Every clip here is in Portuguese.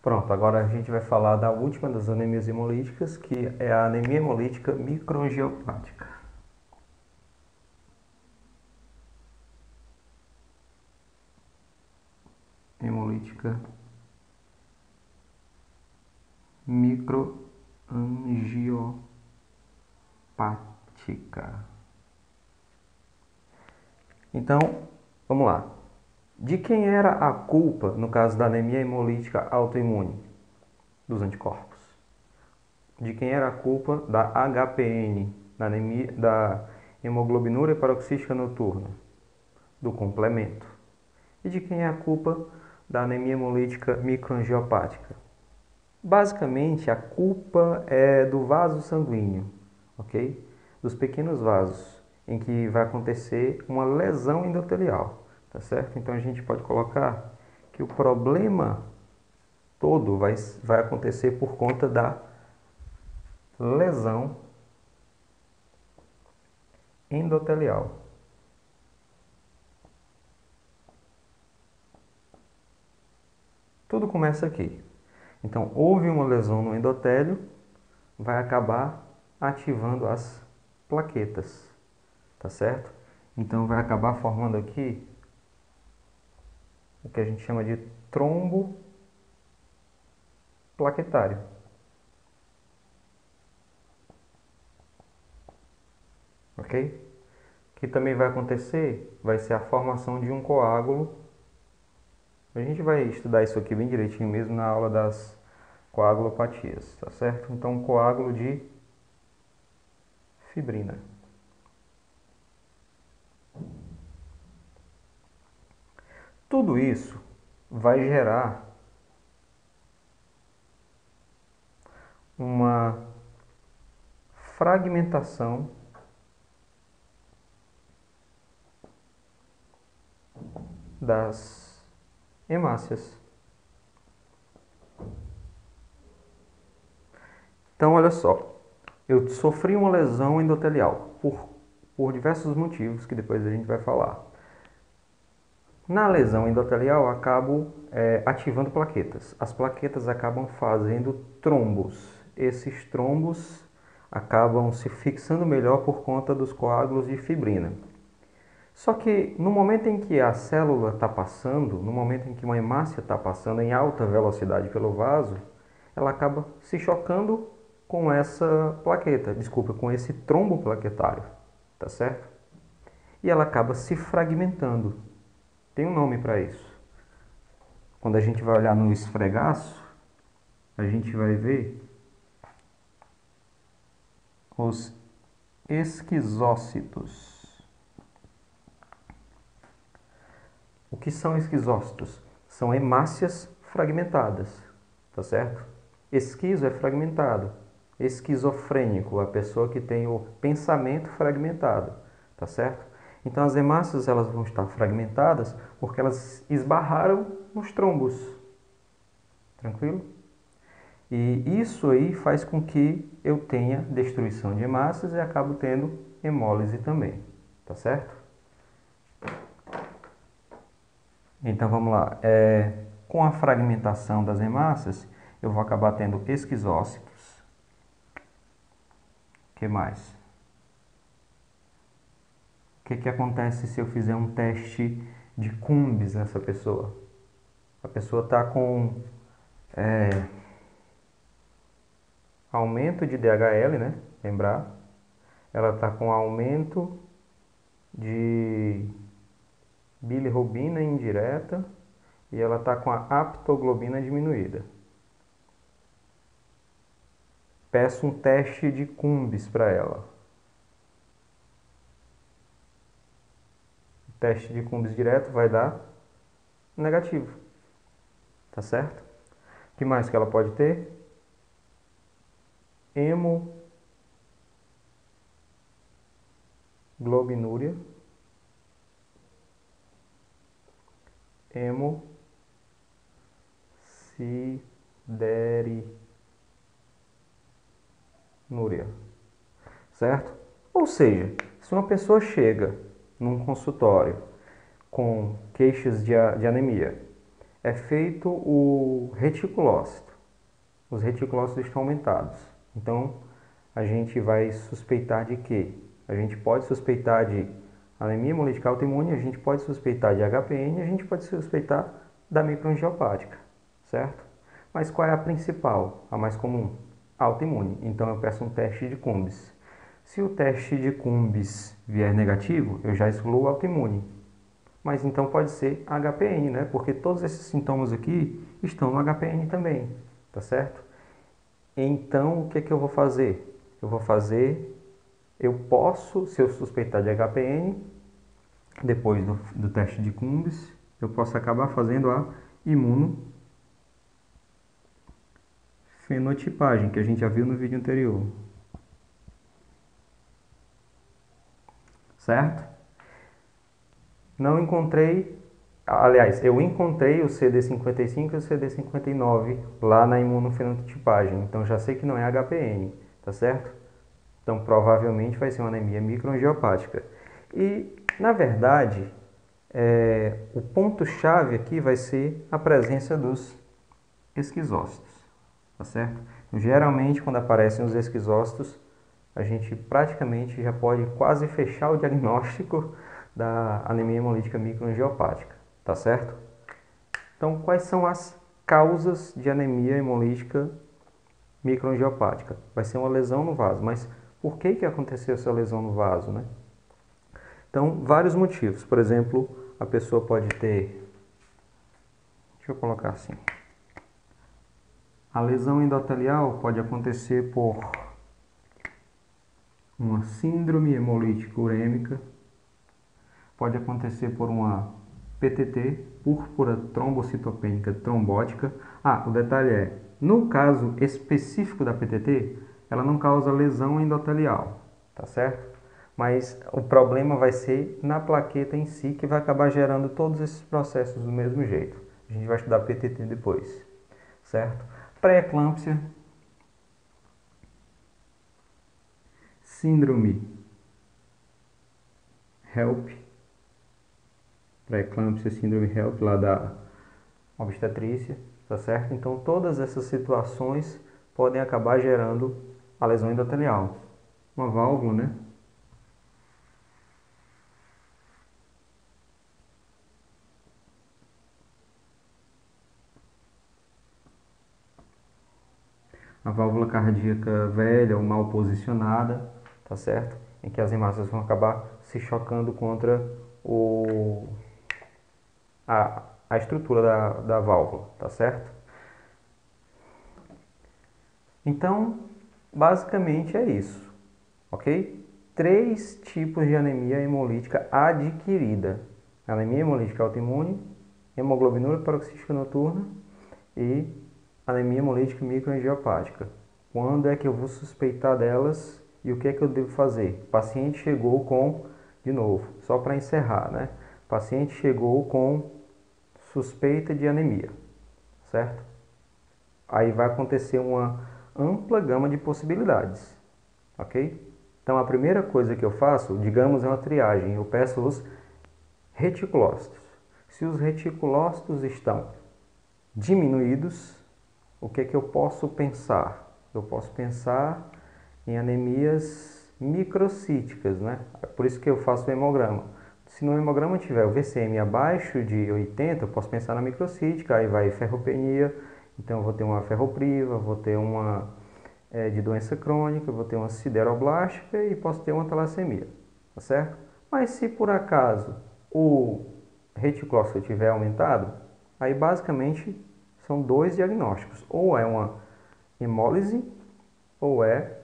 Pronto, agora a gente vai falar da última das anemias hemolíticas, que é a anemia hemolítica microangiopática. Hemolítica microangiopática. Então, vamos lá. De quem era a culpa no caso da anemia hemolítica autoimune? Dos anticorpos. De quem era a culpa da HPN, da anemia da hemoglobinúria paroxística noturna? Do complemento. E de quem é a culpa da anemia hemolítica microangiopática? Basicamente, a culpa é do vaso sanguíneo, ok? Dos pequenos vasos, em que vai acontecer uma lesão endotelial, tá certo? Então a gente pode colocar que o problema todo vai acontecer por conta da lesão endotelial. Tudo começa aqui. Então, houve uma lesão no endotélio, vai acabar ativando as plaquetas, tá certo? Então, vai acabar formando aqui o que a gente chama de trombo plaquetário. Ok? O que também vai acontecer vai ser a formação de um coágulo. A gente vai estudar isso aqui bem direitinho mesmo na aula das coagulopatias, tá certo? Então, um coágulo de fibrina. Tudo isso vai gerar uma fragmentação das hemácias. Então, olha só, eu sofri uma lesão endotelial por diversos motivos que depois a gente vai falar. Na lesão endotelial, eu acabo ativando plaquetas. As plaquetas acabam fazendo trombos. Esses trombos acabam se fixando melhor por conta dos coágulos de fibrina. Só que no momento em que a célula está passando, no momento em que uma hemácia está passando em alta velocidade pelo vaso, ela acaba se chocando com essa plaqueta, desculpa, com esse trombo plaquetário, tá certo? E ela acaba se fragmentando. Tem um nome para isso. Quando a gente vai olhar no esfregaço, a gente vai ver os esquizócitos. O que são esquizócitos? São hemácias fragmentadas, tá certo? Esquizo é fragmentado. Esquizofrênico, a pessoa que tem o pensamento fragmentado, tá certo? Então as hemácias elas vão estar fragmentadas porque elas esbarraram nos trombos. Tranquilo? E isso aí faz com que eu tenha destruição de hemácias e acabo tendo hemólise também, tá certo? Então vamos lá. Com a fragmentação das hemácias, eu vou acabar tendo esquizócitos. O que mais? O que acontece se eu fizer um teste de Cumbis nessa pessoa? A pessoa está com aumento de DHL, né? Lembrar. Ela está com aumento de bilirrubina indireta e ela está com a aptoglobina diminuída. Peço um teste de Cumbis para ela. O teste de Cumbis direto vai dar negativo. Tá certo? O que mais que ela pode ter? Hemoglobinúria. Hemosiderinúria. Certo? Ou seja, se uma pessoa chega num consultório com queixas de anemia, é feito o reticulócito. Os reticulócitos estão aumentados. Então, a gente vai suspeitar de quê? A gente pode suspeitar de anemia hemolítica autoimune, a gente pode suspeitar de HPN, a gente pode suspeitar da microangiopática, certo? Mas qual é a principal, a mais comum? Autoimune. Então, eu peço um teste de Cumbis. Se o teste de Cumbis vier negativo, eu já excluo o autoimune. Mas então pode ser HPN, né? Porque todos esses sintomas aqui estão no HPN também, tá certo? Então, o que é que eu vou fazer? Eu posso, se eu suspeitar de HPN, depois do teste de Cumbis, eu posso acabar fazendo a imunofenotipagem, que a gente já viu no vídeo anterior. Certo? Não encontrei, aliás, eu encontrei o CD55 e o CD59 lá na imunofenotipagem, então já sei que não é HPN, tá certo? Então provavelmente vai ser uma anemia microangiopática. E, na verdade, o ponto-chave aqui vai ser a presença dos esquizócitos, tá certo? Então, geralmente, quando aparecem os esquizócitos, a gente praticamente já pode quase fechar o diagnóstico da anemia hemolítica microangiopática, tá certo? Então, quais são as causas de anemia hemolítica microangiopática? Vai ser uma lesão no vaso, mas por que aconteceu essa lesão no vaso, né? Então, vários motivos. Por exemplo, a pessoa pode ter... Deixa eu colocar assim. A lesão endotelial pode acontecer por uma síndrome hemolítica urêmica, pode acontecer por uma PTT, púrpura trombocitopênica trombótica. O detalhe é, no caso específico da PTT, ela não causa lesão endotelial, tá certo? Mas o problema vai ser na plaqueta em si, que vai acabar gerando todos esses processos do mesmo jeito. A gente vai estudar PTT depois, certo? Pré-eclâmpsia, síndrome HELP, pré-eclâmpsia, síndrome HELP lá da obstetrícia, tá certo? Então todas essas situações podem acabar gerando a lesão endotelial. Uma válvula, né? A válvula cardíaca velha ou mal posicionada, tá certo? Em que as hemácias vão acabar se chocando contra a estrutura da válvula, tá certo? Então, basicamente é isso, ok? 3 tipos de anemia hemolítica adquirida: anemia hemolítica autoimune, hemoglobinúria paroxística noturna e anemia hemolítica microangiopática. Quando é que eu vou suspeitar delas e o que é que eu devo fazer? O paciente chegou com, de novo, só para encerrar, né? O paciente chegou com suspeita de anemia, certo? Aí vai acontecer uma ampla gama de possibilidades, ok? Então a primeira coisa que eu faço, digamos, é uma triagem. Eu peço os reticulócitos. Se os reticulócitos estão diminuídos, o que é que eu posso pensar? Eu posso pensar em anemias microcíticas, né? Por isso que eu faço o hemograma. Se no hemograma tiver o VCM abaixo de 80, eu posso pensar na microcítica, aí vai ferropenia, então eu vou ter uma ferropriva, vou ter uma de doença crônica, vou ter uma sideroblástica e posso ter uma talassemia, tá certo? Mas se por acaso o reticulócito estiver aumentado, aí basicamente são 2 diagnósticos, ou é uma hemólise ou é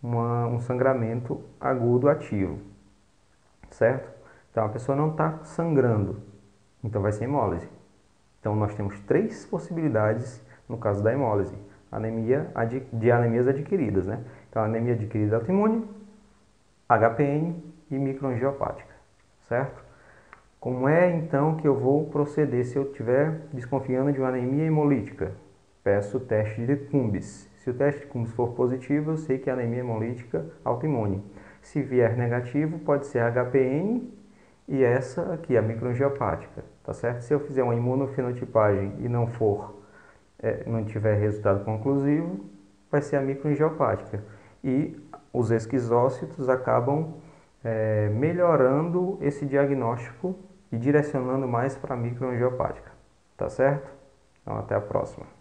um sangramento agudo ativo, certo? Então a pessoa não está sangrando, então vai ser hemólise. Então nós temos 3 possibilidades no caso da hemólise, de anemias adquiridas, né? Então anemia adquirida autoimune, HPN e microangiopática, certo? Como é então que eu vou proceder se eu estiver desconfiando de uma anemia hemolítica? Peço o teste de Cumbis. Se o teste de Cumbis for positivo, eu sei que é anemia hemolítica autoimune. Se vier negativo, pode ser HPN e essa aqui, a microangiopática, tá certo? Se eu fizer uma imunofenotipagem e não tiver resultado conclusivo, vai ser a microangiopática. E os esquizócitos acabam melhorando esse diagnóstico e direcionando mais para a microangiopática, tá certo? Então, até a próxima.